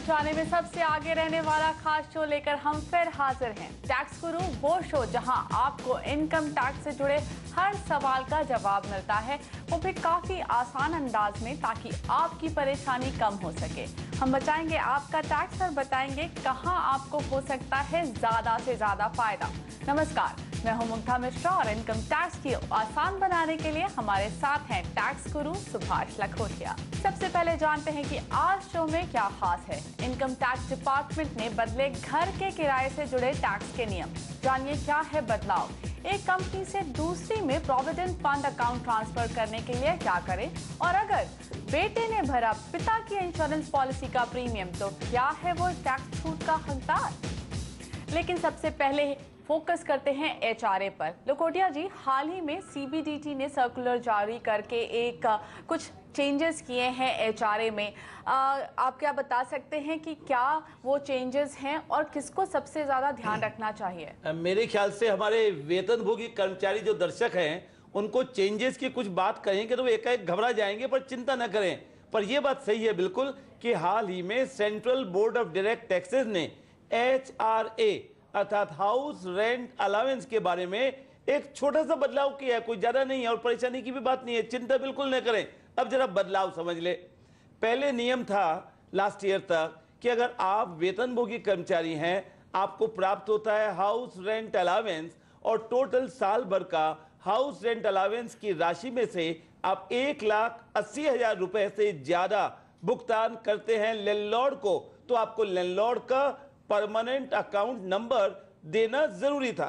जाने में सबसे आगे रहने वाला खास शो लेकर हम फिर हाजिर हैं। टैक्स गुरु, वो शो जहां आपको इनकम टैक्स से जुड़े हर सवाल का जवाब मिलता है, वो भी काफी आसान अंदाज में, ताकि आपकी परेशानी कम हो सके। हम बचाएंगे आपका टैक्स और बताएंगे कहां आपको हो सकता है ज्यादा से ज्यादा फायदा। नमस्कार, मैं हूं मुग्धा मिश्रा और इनकम टैक्स की आसान बनाने के लिए हमारे साथ हैं टैक्स गुरु सुभाष लखोटिया। सबसे पहले जानते हैं कि आज शो में क्या खास है। इनकम टैक्स डिपार्टमेंट ने बदले घर के किराए से जुड़े टैक्स के नियम। जानिए क्या है बदलाव, एक कंपनी से दूसरी में प्रोविडेंट फंड अकाउंट ट्रांसफर करने के लिए क्या करें, और अगर बेटे ने भरा पिता की इंश्योरेंस पॉलिसी का प्रीमियम तो क्या है वो टैक्स छूट का हकदार। लेकिन सबसे पहले फोकस करते हैं एचआरए पर। लखोटिया जी, हाल ही में सीबीडीटी ने सर्कुलर जारी करके कुछ चेंजेस किए हैं एचआरए में। आप क्या बता सकते हैं कि क्या वो चेंजेस हैं और किसको सबसे ज्यादा ध्यान रखना चाहिए? मेरे ख्याल से हमारे वेतनभोगी कर्मचारी जो दर्शक हैं, उनको चेंजेस की कुछ बात कहेंगे तो वो एकाएक घबरा जाएंगे, पर चिंता न करें। पर यह बात सही है बिल्कुल कि हाल ही में central board of direct taxes ने एचआरए अर्थात हाउस रेंट अलाउंस के बारे में एक छोटा सा बदलाव किया है। कोई ज्यादा नहीं है और परेशानी की भी बात नहीं है, चिंता बिल्कुल न करें। अब जरा बदलाव समझ ले। पहले नियम था लास्ट ईयर तक कि अगर आप वेतनभोगी कर्मचारी हैं, आपको प्राप्त होता है हाउस रेंट अलाउंस, और टोटल साल भर का हाउस रेंट अलाउंस की राशि में से आप 1,80,000 रुपए से ज्यादा भुगतान करते हैं लैंडलॉर्ड को, तो आपको लैंडलॉर्ड का परमानेंट अकाउंट नंबर देना जरूरी था।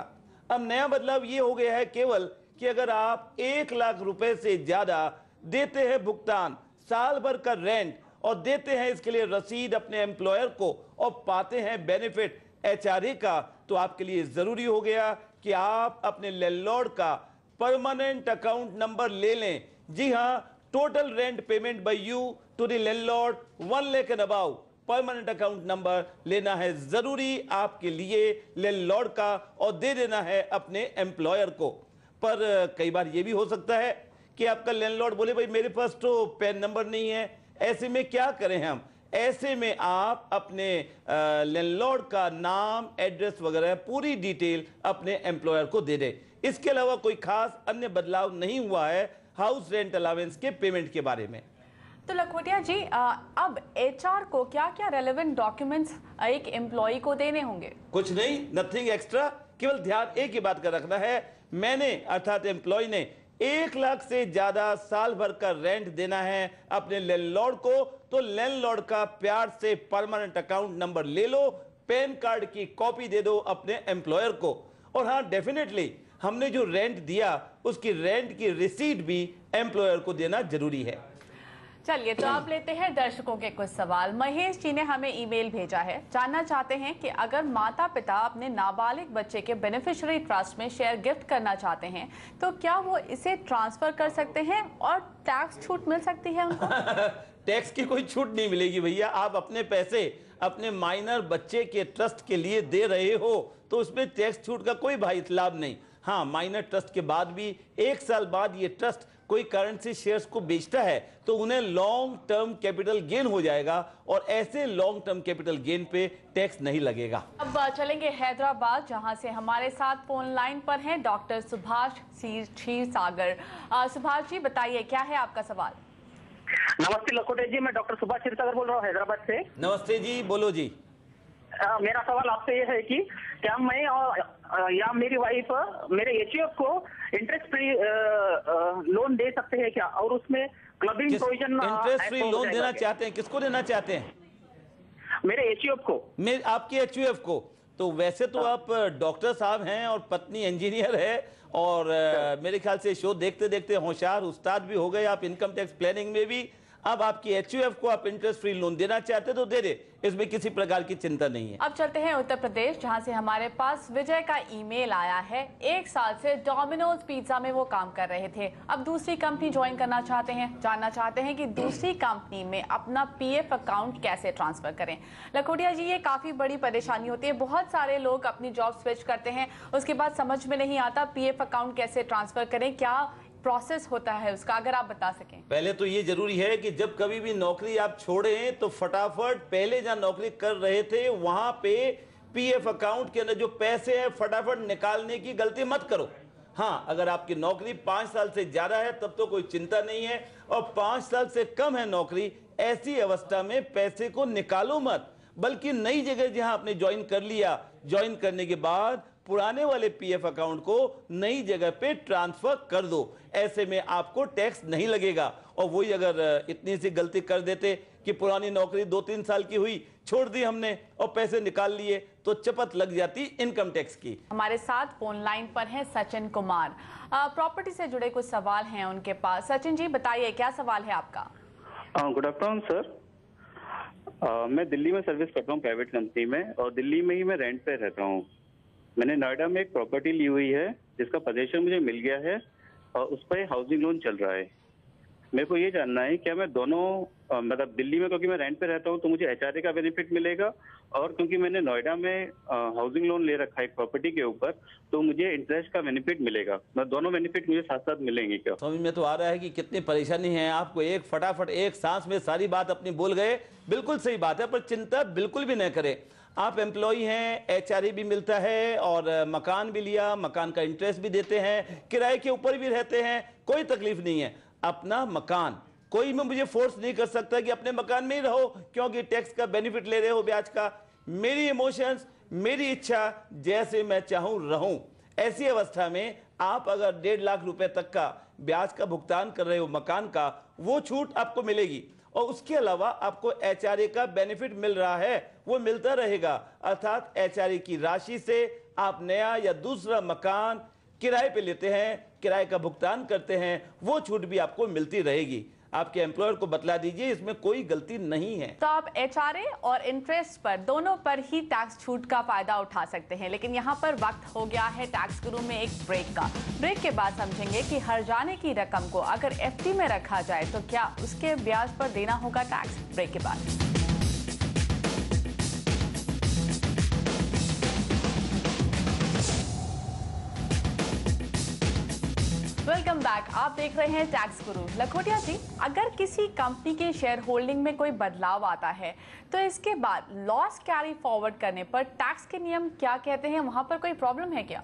अब नया बदलाव ये हो गया है केवल कि अगर आप 1,00,000 रुपए से ज्यादा देते हैं भुगतान साल भर का रेंट और देते हैं इसके लिए रसीद अपने एम्प्लॉयर को और पाते हैं बेनिफिट एचआरए का, तो आपके लिए जरूरी हो गया कि आप अपने लैंडलॉर्ड का परमानेंट अकाउंट नंबर ले लें। जी हां, total rent payment by you to the landlord 1 lakh and about permanent account number लेना है जरूरी आपके लिए लैंडलॉर्ड का, और दे देना है अपने एम्प्लॉयर को। पर कई बार यह भी हो सकता है कि आपका लैंडलॉर्ड बोले भाई मेरे पास तो पैन नंबर नहीं है। ऐसे में क्या करें हम? ऐसे में आप अपने लैंडलॉर्ड का नाम, एड्रेस वगैरह पूरी डिटेल अपने एम्प्लॉयर को दे दे। इसके अलावा कोई खास अन्य बदलाव नहीं हुआ है हाउस रेंट अलाउंस के पेमेंट के बारे में। तो लखोटिया जी, अब एचआर को क्या क्या रेलेवेंट डॉक्यूमेंट्स एक एम्प्लॉय को देने होंगे? कुछ नहीं, नथिंग एक्स्ट्रा। केवल ध्यान एक ही बात का रखना है, मैंने अर्थात एम्प्लॉय ने 1,00,000 से ज्यादा साल भर का रेंट देना है अपने लैंडलॉर्ड को, तो लैंडलॉर्ड का प्यार से परमानेंट अकाउंट नंबर ले लो, पैन कार्ड की कॉपी दे दो अपने एम्प्लॉयर को। और हाँ, डेफिनेटली हमने जो रेंट दिया उसकी रेंट की रिसीट भी एम्प्लॉयर को देना जरूरी है। चलिए, तो आप लेते हैं दर्शकों के कुछ सवाल। महेश जी ने हमें ईमेल भेजा है, जानना चाहते हैं कि अगर माता पिता अपने नाबालिग बच्चे के बेनिफिशियरी ट्रस्ट में शेयर गिफ्ट करना चाहते हैं तो क्या वो इसे ट्रांसफर कर सकते हैं और टैक्स छूट मिल सकती है उनको? टैक्स की कोई छूट नहीं मिलेगी भैया। आप अपने पैसे अपने माइनर बच्चे के ट्रस्ट के लिए दे रहे हो तो उसमें टैक्स छूट का कोई भाई लाभ नहीं। हाँ, माइनर ट्रस्ट के बाद भी 1 साल बाद ये ट्रस्ट कोई करेंसी शेयर्स को बेचता है तो उन्हें लॉन्ग टर्म कैपिटल गेन हो जाएगा, और ऐसे लॉन्ग टर्म कैपिटल गेन पे टैक्स नहीं लगेगा। अब चलेंगे हैदराबाद, जहां से हमारे साथ फोन लाइन पर हैं डॉक्टर सुभाष क्षीरसागर। सुभाष जी, बताइए क्या है आपका सवाल? नमस्ते लखोटे जी, मैं डॉक्टर सुभाष क्षीरसागर बोल रहा हूँ हैदराबाद से। नमस्ते जी, बोलो जी। मेरा सवाल आपसे ये है कि क्या मैं और या मेरी वाइफ मेरे एचयूएफ को इंटरेस्ट फ्री लोन दे सकते हैं क्या, और उसमें clubbing provision interest free loan देना चाहते हैं? किसको देना चाहते हैं? मेरे एचयूएफ को। आपके एचयूएफ को? तो वैसे तो आप डॉक्टर साहब हैं और पत्नी इंजीनियर है, और मेरे ख्याल से शो देखते देखते होशियार उस्ताद भी हो गए आप इनकम टैक्स प्लानिंग में भी। अब आपकी एचयूएफ को आप इंटरेस्ट फ्री लोन देना चाहते तो दे दे, इसमें किसी प्रकार की चिंता नहीं है। अब चलते हैं उत्तर प्रदेश, जहां से हमारे पास विजय का ईमेल आया है। 1 साल से डोमिनोज पिज्जा में वो काम कर रहे थे, अब दूसरी कंपनी ज्वाइन करना चाहते हैं। जानना चाहते हैं कि दूसरी कंपनी में अपना पीएफ अकाउंट कैसे ट्रांसफर करें। लखोटिया जी, ये काफी बड़ी परेशानी होती है। बहुत सारे लोग अपनी जॉब स्विच करते हैं, उसके बाद समझ में नहीं आता पीएफ अकाउंट कैसे ट्रांसफर करें। क्या प्रोसेस होता है उसका, अगर आप बता सकें। पहले तो ये जरूरी है कि जब कभी भी नौकरी आप छोड़ें तो फटाफट पहले जहां नौकरी कर रहे थे वहां पे पीएफ अकाउंट के अंदर जो पैसे हैं फटाफट निकालने की गलती मत करो। हाँ, अगर आपकी नौकरी 5 साल से ज्यादा है तब तो कोई चिंता नहीं है, और 5 साल से कम है नौकरी, ऐसी अवस्था में पैसे को निकालो मत, बल्कि नई जगह जहां आपने ज्वाइन कर लिया, ज्वाइन करने के बाद पुराने वाले पीएफ अकाउंट को नई जगह पे ट्रांसफर कर दो। ऐसे में आपको टैक्स नहीं लगेगा। और वही अगर इतनी सी गलती कर देते कि पुरानी नौकरी 2-3 साल की हुई, छोड़ दी हमने और पैसे निकाल लिए, तो चपत लग जाती इनकम टैक्स की। हमारे साथ फोन लाइन पर है सचिन कुमार, प्रॉपर्टी से जुड़े कुछ सवाल हैं उनके पास। सचिन जी बताइए, क्या सवाल है आपका? Good afternoon sir. मैं दिल्ली में सर्विस करता हूँ प्राइवेट कंपनी में, और दिल्ली में ही मैं रेंट पे रहता हूँ। मैंने नोएडा में एक प्रॉपर्टी ली हुई है जिसका पोजीशन मुझे मिल गया है, और उस पर हाउसिंग लोन चल रहा है। मेरे को ये जानना है क्या मैं दोनों मतलब दिल्ली में क्योंकि मैं रेंट पे रहता हूँ तो मुझे एचआरए का बेनिफिट मिलेगा, और क्योंकि मैंने नोएडा में हाउसिंग लोन ले रखा है प्रॉपर्टी के ऊपर तो मुझे इंटरेस्ट का बेनिफिट मिलेगा। मैं दोनों बेनिफिट मुझे साथ साथ मिलेंगे क्या? समझ में तो आ रहा है कि कितनी परेशानी है आपको। एक फटाफट एक सांस में सारी बात अपनी बोल गए। बिल्कुल सही बात है, पर चिंता बिल्कुल भी न करें। आप एम्प्लॉई हैं, एचआरए भी मिलता है, और मकान भी लिया, मकान का इंटरेस्ट भी देते हैं, किराए के ऊपर भी रहते हैं, कोई तकलीफ नहीं है। अपना मकान, कोई में मुझे फोर्स नहीं कर सकता कि अपने मकान में ही रहो क्योंकि टैक्स का बेनिफिट ले रहे हो, ब्याज का। मेरी इमोशंस, मेरी इच्छा, जैसे मैं चाहूं रहूं। ऐसी अवस्था में आप अगर 1.5 लाख रुपए तक का ब्याज का भुगतान कर रहे हो मकान का, वो छूट आपको मिलेगी। और उसके अलावा आपको एचआरए का बेनिफिट मिल रहा है, वो मिलता रहेगा। अर्थात एचआरए की राशि से आप नया या दूसरा मकान किराए पे लेते हैं, किराए का भुगतान करते हैं, वो छूट भी आपको मिलती रहेगी। आपके एम्प्लॉयर को बतला दीजिए, इसमें कोई गलती नहीं है। तो आप एचआरए और इंटरेस्ट पर दोनों पर ही टैक्स छूट का फायदा उठा सकते हैं। लेकिन यहाँ पर वक्त हो गया है टैक्स गुरु में एक ब्रेक का। ब्रेक के बाद समझेंगे कि हर जाने की रकम को अगर एफडी में रखा जाए तो क्या उसके ब्याज पर देना होगा टैक्स। ब्रेक के बाद वेलकम बैक। आप देख रहे हैं टैक्स गुरु। लखोटिया जी, अगर किसी कंपनी के शेयर होल्डिंग में कोई बदलाव आता है तो इसके बाद लॉस कैरी फॉरवर्ड करने पर टैक्स के नियम क्या कहते हैं? वहां पर कोई प्रॉब्लम है क्या?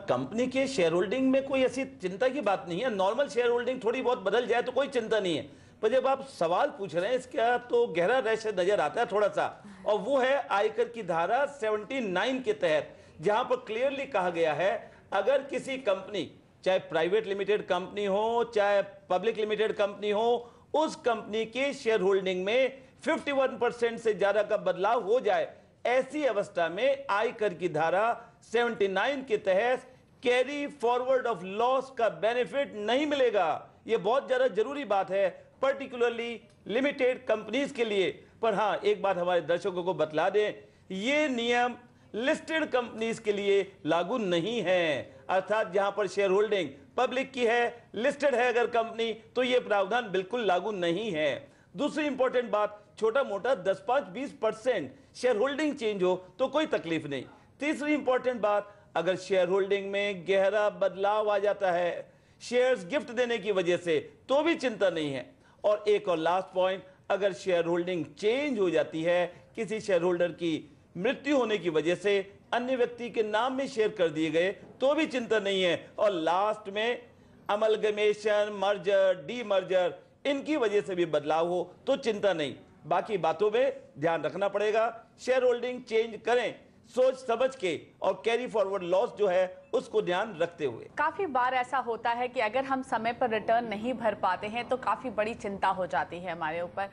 कंपनी के शेयर होल्डिंग में कोई ऐसी चिंता की बात नहीं है। नॉर्मल शेयर होल्डिंग थोड़ी बहुत बदल जाए तो कोई चिंता नहीं है। पर जब आप सवाल पूछ रहे हैं इसका तो गहरा रहस्य नजर आता है थोड़ा सा, और वो है आयकर की धारा 79 के तहत, जहां पर क्लियरली कहा गया है अगर किसी कंपनी, चाहे प्राइवेट लिमिटेड कंपनी हो चाहे पब्लिक लिमिटेड कंपनी हो, उस कंपनी के शेयर होल्डिंग में 51% से ज्यादा का बदलाव हो जाए, ऐसी अवस्था में आयकर की धारा 79 के तहत कैरी फॉरवर्ड ऑफ लॉस का बेनिफिट नहीं मिलेगा। यह बहुत ज्यादा जरूरी बात है, पर्टिकुलरली लिमिटेड कंपनीज के लिए। पर हां, एक बात हमारे दर्शकों को बतला दें, ये नियम लिस्टेड कंपनीज के लिए लागू नहीं है। अर्थात जहां पर शेयर होल्डिंग पब्लिक की है, लिस्टेड है अगर कंपनी, तो यह प्रावधान बिल्कुल लागू नहीं है। दूसरी इंपॉर्टेंट बात, छोटा मोटा 10-20% शेयर होल्डिंग चेंज हो तो कोई तकलीफ नहीं। तीसरी इंपॉर्टेंट बात, अगर शेयर होल्डिंग में गहरा बदलाव आ जाता है शेयर्स गिफ्ट देने की वजह से, तो भी चिंता नहीं है। और एक और लास्ट पॉइंट, अगर शेयर होल्डिंग चेंज हो जाती है, किसी शेयर होल्डर की मृत्यु होने की वजह से अन्य व्यक्ति के नाम में शेयर कर दिए गए, तो भी चिंता नहीं है। और लास्ट में अमलगमेशन, मर्जर, डीमर्जर, इनकी वजह से भी बदलाव हो तो चिंता नहीं। बाकी बातों में ध्यान रखना पड़ेगा। शेयर होल्डिंग चेंज करें सोच समझ के, और कैरी फॉरवर्ड लॉस जो है उसको ध्यान रखते हुए। काफी बार ऐसा होता है कि अगर हम समय पर रिटर्न नहीं भर पाते हैं तो काफी बड़ी चिंता हो जाती है हमारे ऊपर।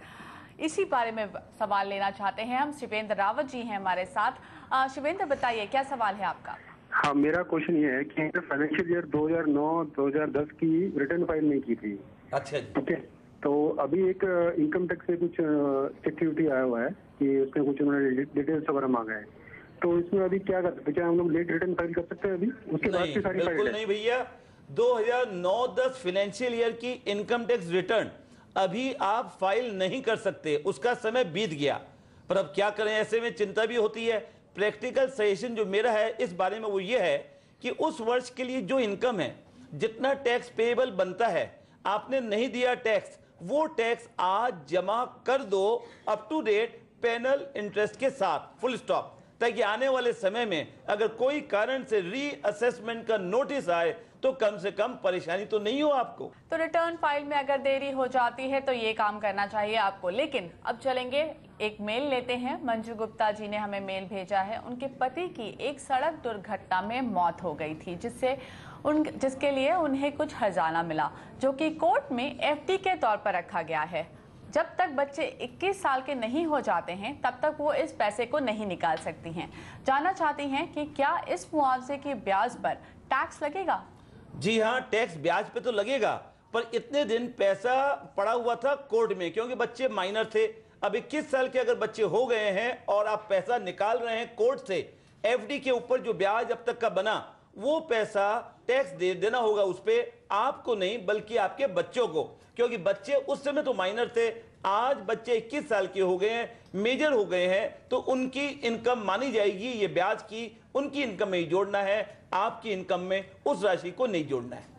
इसी बारे में सवाल लेना चाहते हैं हम। शिवेंद्र रावत जी हैं हमारे साथ। शिवेंद्र बताइए, क्या सवाल है आपका? हाँ, मेरा क्वेश्चन ये है कि फाइनेंशियल ईयर 2009-2010 की रिटर्न फाइल नहीं की थी। अच्छा जी। ठीक है, तो अभी एक इनकम टैक्स से कुछ एक्टिविटी आया हुआ है कि उसमें कुछ उन्होंने डिटेल्स वगैरह मांगा है, तो इसमें अभी क्या कर सकते हैं? क्या हम लोग लेट रिटर्न फाइल कर सकते हैं अभी? उसके बाद की सारी फाइल बिल्कुल नहीं भैया। 2009-10 फाइनेंशियल ईयर की इनकम टैक्स रिटर्न अभी आप फाइल नहीं कर सकते, उसका समय बीत गया। पर अब क्या करें, ऐसे में चिंता भी होती है। प्रैक्टिकल सजेशन जो मेरा है इस बारे में वो ये है कि उस वर्ष के लिए जो इनकम है जितना टैक्स पेएबल बनता है, आपने नहीं दिया टैक्स, वो टैक्स आज जमा कर दो up to date penal interest के साथ, फुल स्टॉप, ताकि आने वाले समय में अगर कोई कारण से रीअसेसमेंट का नोटिस आए तो कम से कम परेशानी तो नहीं हो आपको। तो रिटर्न फाइल में अगर देरी हो जाती है तो ये काम करना चाहिए आपको। लेकिन अब चलेंगे, एक मेल लेते हैं। मंजू गुप्ता जी ने हमें मेल भेजा है। उनके पति की एक सड़क दुर्घटना में मौत हो गई थी, जिसके लिए उन्हें कुछ हर्जाना मिला, जो कि कोर्ट में एफडी के तौर पर रखा गया है। जब तक बच्चे 21 साल के नहीं हो जाते हैं तब तक वो इस पैसे को नहीं निकाल सकती हैं। जानना चाहती हैं कि क्या इस मुआवजे के ब्याज पर टैक्स लगेगा? जी हाँ, टैक्स ब्याज पे तो लगेगा, पर इतने दिन पैसा पड़ा हुआ था कोर्ट में, क्योंकि बच्चे माइनर थे। अब 21 साल के अगर बच्चे हो गए हैं और आप पैसा निकाल रहे हैं कोर्ट से, एफडी के ऊपर जो ब्याज अब तक का बना, वो पैसा टैक्स दे देना होगा उस पे, आपको नहीं बल्कि आपके बच्चों को, क्योंकि बच्चे उस समय तो माइनर थे। आज बच्चे 21 साल के हो गए हैं, मेजर हो गए हैं, तो उनकी इनकम मानी जाएगी। ये ब्याज की उनकी इनकम में ही जोड़ना है, आपकी इनकम में उस राशि को नहीं जोड़ना है।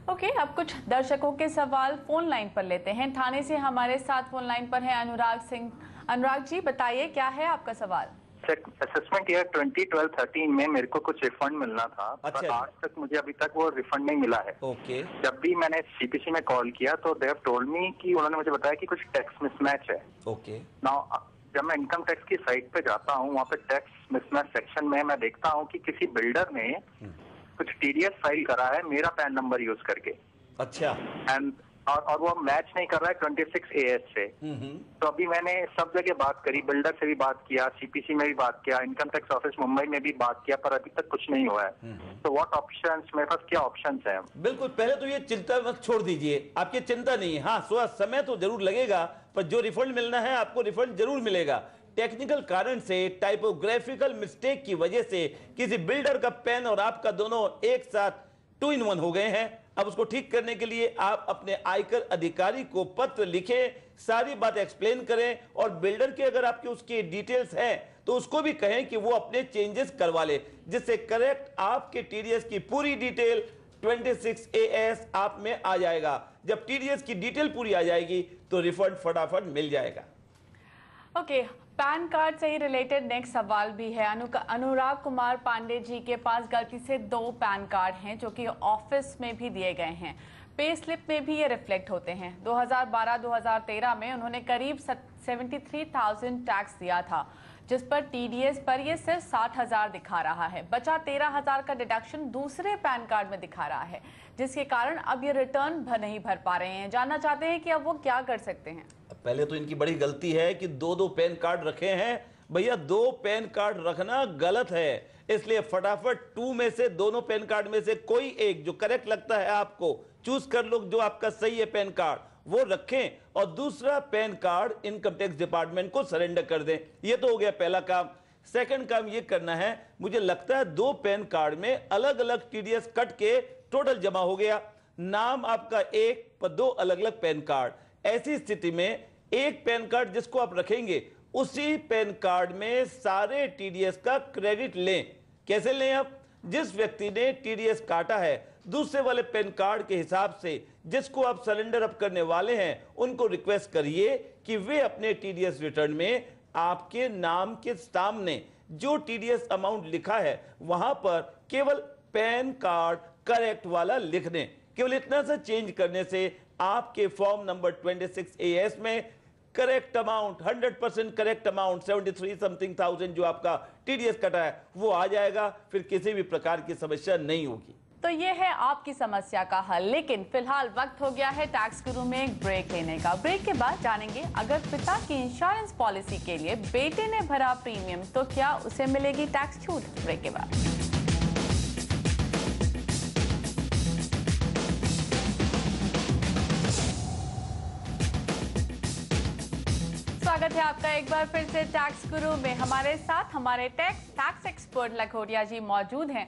ओके, अब कुछ दर्शकों के सवाल फोन लाइन पर लेते हैं। थाने से हमारे साथ फोन लाइन पर है अनुराग सिंह। अनुराग जी, बताइए क्या है आपका सवाल? असेसमेंट ईयर 2012-13 में मेरे को कुछ रिफंड मिलना था। अच्छा, पर आज तक मुझे अभी तक वो रिफंड नहीं मिला है। ओके। जब भी मैंने सीपीसी में कॉल किया तो दे हैव टोल्ड मी कि उन्होंने मुझे बताया कि कुछ टैक्स मिसमैच है। ओके। नाउ जब मैं इनकम टैक्स की साइट पे जाता हूँ, वहाँ पे टैक्स मिसमैच सेक्शन में मैं देखता हूँ कि किसी बिल्डर ने कुछ टीडीएस फाइल करा है मेरा पैन नंबर यूज करके। अच्छा। एंड और वो मैच नहीं कर रहा है 26 AS से। तो अभी मैंने सब जगह बात करी, बिल्डर से भी बात किया, सीपीसी में भी बात किया, इनकम टैक्स ऑफिस मुंबई में भी बात किया, पर अभी तक कुछ नहीं हुआ है। तो व्हाट ऑप्शंस, मेरे पास क्या ऑप्शंस हैं? बिल्कुल, पहले तो ये चिंता मत छोड़ दीजिए, आपकी चिंता नहीं है। हाँ, थोड़ा समय तो जरूर लगेगा, पर जो रिफंड मिलना है आपको रिफंड जरूर मिलेगा। टेक्निकल कारण से, टाइपोग्राफिकल मिस्टेक की वजह से किसी बिल्डर का पेन और आपका दोनों एक साथ 2 in 1 हो गए हैं। अब उसको ठीक करने के लिए आप अपने आयकर अधिकारी को पत्र लिखें, सारी बात एक्सप्लेन करें, और बिल्डर के अगर आपके उसके डिटेल्स हैं तो उसको भी कहें कि वो अपने चेंजेस करवा ले, जिससे करेक्ट आपके टीडीएस की पूरी डिटेल 26 AS आप में आ जाएगा। जब टीडीएस की डिटेल पूरी आ जाएगी तो रिफंड फटाफट मिल जाएगा। ओके, पैन कार्ड से ही रिलेटेड नेक्स्ट सवाल भी है। अनुराग कुमार पांडे जी के पास गलती से 2 पैन कार्ड हैं, जो कि ऑफिस में भी दिए गए हैं। पे स्लिप में भी ये रिफ्लेक्ट होते हैं। 2012-2013 में उन्होंने करीब 73,000 टैक्स दिया था, जिस पर टीडीएस पर ये सिर्फ 60,000 दिखा रहा है। बचा 13,000 का डिडक्शन दूसरे पैन कार्ड में दिखा रहा है, जिसके कारण अब ये रिटर्न नहीं भर पा रहे हैं। जानना चाहते हैं कि अब वो क्या कर सकते हैं। पहले तो इनकी बड़ी गलती है कि 2 पैन कार्ड रखे हैं। भैया, 2 पैन कार्ड रखना गलत है, इसलिए फटाफट 2 में से, दोनों पैन कार्ड में से कोई एक जो करेक्ट लगता है आपको चूज कर लो, जो आपका सही है पैन कार्ड वो रखें, और दूसरा pan card income tax department को सरेंडर कर दें। ये तो हो गया पहला काम। सेकंड काम ये करना है, मुझे लगता है 2 पैन कार्ड में अलग अलग टीडीएस कट के टोटल जमा हो गया, नाम आपका एक पर 2 अलग अलग पैन कार्ड। ऐसी स्थिति में एक पैन कार्ड जिसको आप रखेंगे, उसी पैन कार्ड में सारे टीडीएस का क्रेडिट लें। कैसे लें आप? जिस व्यक्ति ने टीडीएस काटा है, दूसरे वाले पैन कार्ड के हिसाब से जिसको आप सरेंडर अप करने वाले हैं, उनको रिक्वेस्ट करिए कि वे अपने टीडीएस रिटर्न में आपके नाम के सामने जो टीडीएस अमाउंट लिखा है वहां पर केवल पैन कार्ड करेक्ट वाला लिख दें। केवल इतना सा चेंज करने से आपके फॉर्म नंबर 26 AS में correct amount, 100% correct amount 73 something thousand जो आपका टीडीएस कटा है वो आ जाएगा। फिर किसी भी प्रकार की समस्या नहीं होगी। तो ये है आपकी समस्या का हल। लेकिन फिलहाल वक्त हो गया है टैक्स गुरु में एक ब्रेक लेने का। ब्रेक के बाद जानेंगे, अगर पिता की इंश्योरेंस पॉलिसी के लिए बेटे ने भरा प्रीमियम तो क्या उसे मिलेगी टैक्स छूट? ब्रेक के बाद। स्वागत है आपका एक बार फिर से टैक्स गुरु में। हमारे साथ हमारे टैक्स एक्सपर्ट लखोटिया जी मौजूद हैं।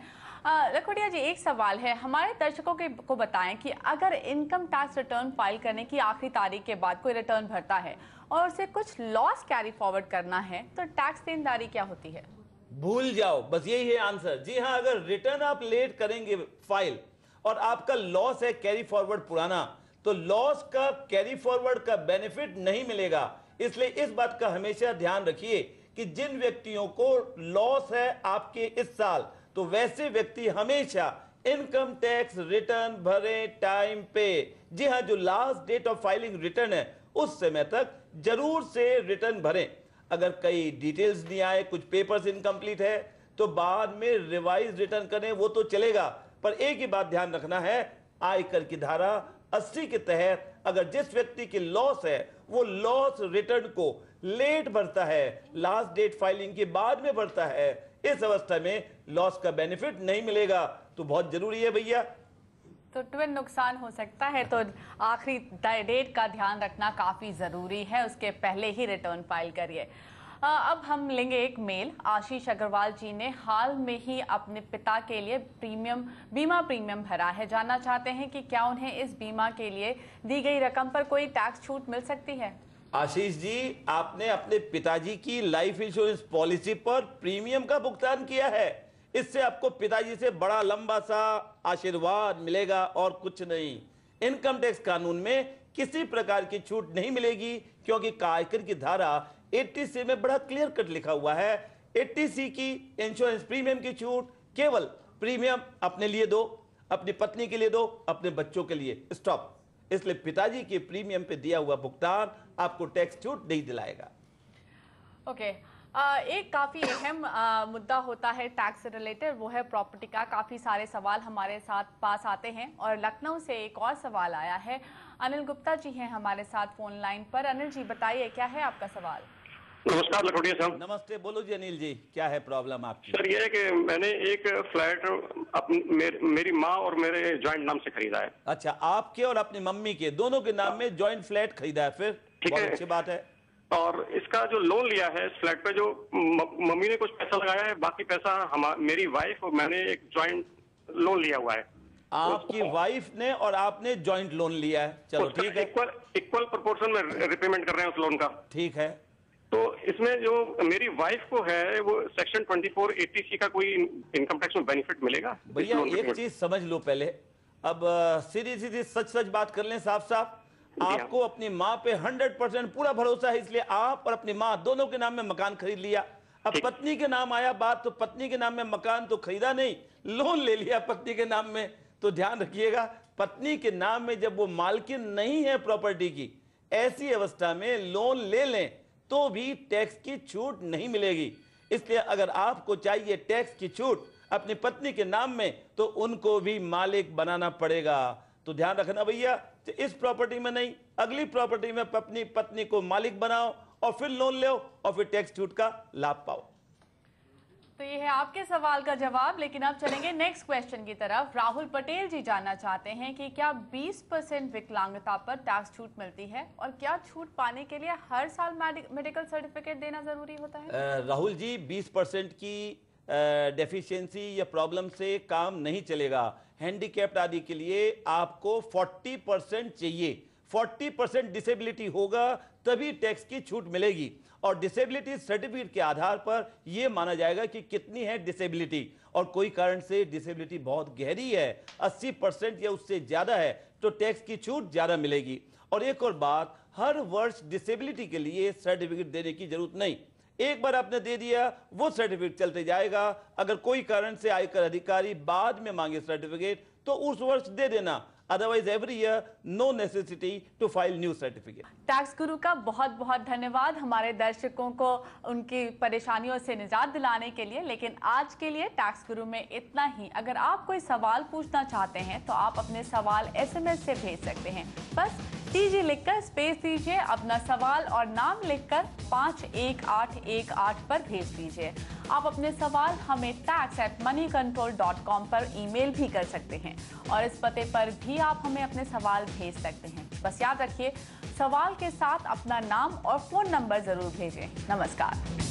लखोटिया जी, एक सवाल है, हमारे दर्शकों को बताएं कि अगर इनकम टैक्स रिटर्न फाइल करने की आखिरी तारीख के बाद कोई रिटर्न भरता है और उसे कुछ लॉस कैरी फॉरवर्ड करना है तो टैक्स देनदारी क्या होती है? भूल जाओ, बस यही है आंसर। जी हाँ, अगर रिटर्न आप लेट करेंगे फाइल और आपका लॉस है कैरी फॉरवर्ड पुराना, तो लॉस का कैरी फॉरवर्ड का बेनिफिट नहीं मिलेगा। इसलिए इस बात का हमेशा ध्यान रखिए कि जिन व्यक्तियों को लॉस है आपके इस साल, तो वैसे व्यक्ति हमेशा इनकम टैक्स रिटर्न भरें टाइम पे। जी हाँ, जो last date of filing return है उस समय तक जरूर से रिटर्न भरें। अगर कई डिटेल्स नहीं आए, कुछ पेपर्स इनकम्प्लीट है, तो बाद में रिवाइज रिटर्न करें, वो तो चलेगा। पर एक ही बात ध्यान रखना है, आयकर की धारा 80 के तहत अगर जिस व्यक्ति की लॉस है वो लॉस रिटर्न को लेट भरता है, लास्ट डेट फाइलिंग के बाद में भरता है, इस अवस्था में लॉस का बेनिफिट नहीं मिलेगा। तो बहुत जरूरी है भैया। तो ट्विन नुकसान हो सकता है, तो आखिरी डेट का ध्यान रखना काफी जरूरी है, उसके पहले ही रिटर्न फाइल करिए। अब हम लेंगे एक मेल। आशीष अग्रवाल जी ने हाल में ही अपने पिता के लिए बीमा प्रीमियम भरा है। जानना चाहते हैं कि क्या उन्हें इस बीमा के लिए दी गई रकम पर कोई टैक्स छूट मिल सकती है। आशीष जी, आपने अपने पिताजी की लाइफ इंश्योरेंस पॉलिसी पर प्रीमियम का भुगतान किया है, इससे आपको पिताजी से बड़ा लंबा सा आशीर्वाद मिलेगा और कुछ नहीं। इनकम टैक्स कानून में किसी प्रकार की छूट नहीं मिलेगी, क्योंकि आयकर की धारा 80C में बड़ा क्लियर कट लिखा हुआ है। 80C की इंश्योरेंस प्रीमियम की छूट केवल प्रीमियम अपने लिए दो, अपनी पत्नी के लिए दो, अपने बच्चों के लिए, स्टॉप। इसलिए पिताजी के प्रीमियम पे दिया हुआ भुगतान आपको टैक्स छूट नहीं दिलाएगा। ओके, एक काफ़ी अहम मुद्दा होता है टैक्स से रिलेटेड, वो है प्रॉपर्टी का। काफ़ी सारे सवाल हमारे साथ पास आते हैं और लखनऊ से एक और सवाल आया है। अनिल गुप्ता जी हैं हमारे साथ फोन लाइन पर। अनिल जी बताइए, क्या है आपका सवाल। नमस्कार लखोटिया साहब। नमस्ते, बोलो जी अनिल जी, क्या है प्रॉब्लम आपकी। सर ये है कि मैंने एक फ्लैट मेरी माँ और मेरे जॉइंट नाम से खरीदा है। अच्छा, आपके और अपनी मम्मी के दोनों के नाम में जॉइंट फ्लैट खरीदा है, फिर ठीक बहुत है। अच्छी बात है। और इसका जो लोन लिया है इस फ्लैट पे, जो मम्मी ने कुछ पैसा लगाया है, बाकी पैसा मेरी वाइफ और मैंने एक जॉइंट लोन लिया हुआ है। आपकी वाइफ ने और आपने जॉइंट लोन लिया है, चलो ठीक है, इक्वल प्रोपोर्शन में रिपेमेंट कर रहे हैं उस लोन का। ठीक है। तो इसमें जो मेरी वाइफ को है वो सेक्शन 2480C का कोई इनकम टैक्स में बेनिफिट मिलेगा? भैया एक चीज समझ लो पहले, अब सीधी सीधी सच बात कर लें, साफ साफ। आपको अपनी माँ पे 100% पूरा भरोसा है, इसलिए आप और अपनी माँ दोनों के नाम में मकान खरीद लिया। अब पत्नी के नाम आया बात, तो पत्नी के नाम में मकान तो खरीदा नहीं, लोन ले लिया पत्नी के नाम में। तो ध्यान रखिएगा, पत्नी के नाम में जब वो मालकिन नहीं है प्रॉपर्टी की, ऐसी अवस्था में लोन ले लें तो भी टैक्स की छूट नहीं मिलेगी। इसलिए अगर आपको चाहिए टैक्स की छूट अपनी पत्नी के नाम में, तो उनको भी मालिक बनाना पड़ेगा। तो ध्यान रखना भैया, इस प्रॉपर्टी में नहीं, अगली प्रॉपर्टी में अपनी पत्नी को मालिक बनाओ और फिर लोन लो और फिर टैक्स छूट का लाभ पाओ। तो ये है आपके सवाल का जवाब। लेकिन अब चलेंगे नेक्स्ट क्वेश्चन की तरफ। राहुल पटेल जी जानना चाहते हैं कि क्या 20% विकलांगता पर टैक्स छूट मिलती है, और क्या छूट पाने के लिए हर साल मेडिकल सर्टिफिकेट देना जरूरी होता है। राहुल जी, 20% की डेफिशिएंसी या प्रॉब्लम से काम नहीं चलेगा। हैंडीकैप्ड आदि के लिए आपको 40% चाहिए। 40% डिसेबिलिटी होगा तभी टैक्स की छूट मिलेगी, और डिसेबिलिटी सर्टिफिकेट के आधार पर यह माना जाएगा कि कितनी है डिसेबिलिटी, और कोई कारण से डिसेबिलिटी बहुत गहरी है, 80% या उससे ज्यादा है, तो टैक्स की छूट ज्यादा मिलेगी। और एक और बात, हर वर्ष डिसेबिलिटी के लिए सर्टिफिकेट देने की जरूरत नहीं। एक बार आपने दे दिया, वो सर्टिफिकेट चलते जाएगा। अगर कोई कारण से आयकर अधिकारी बाद में मांगे सर्टिफिकेट, तो उस वर्ष दे देना, otherwise every year no necessity to file new certificate. Tax Guru का बहुत बहुत धन्यवाद हमारे दर्शकों को उनकी परेशानियों से निजात दिलाने के लिए। लेकिन आज के लिए टैक्स गुरु में इतना ही। अगर आप कोई सवाल पूछना चाहते हैं तो आप अपने सवाल SMS से भेज सकते हैं। बस TG लिखकर स्पेस दीजिए, अपना सवाल और नाम लिखकर 51818 पर भेज दीजिए। आप अपने सवाल हमें tax@moneycontrol.com पर ईमेल भी कर सकते हैं, और इस पते पर भी आप हमें अपने सवाल भेज सकते हैं। बस याद रखिए, सवाल के साथ अपना नाम और फोन नंबर जरूर भेजें। नमस्कार।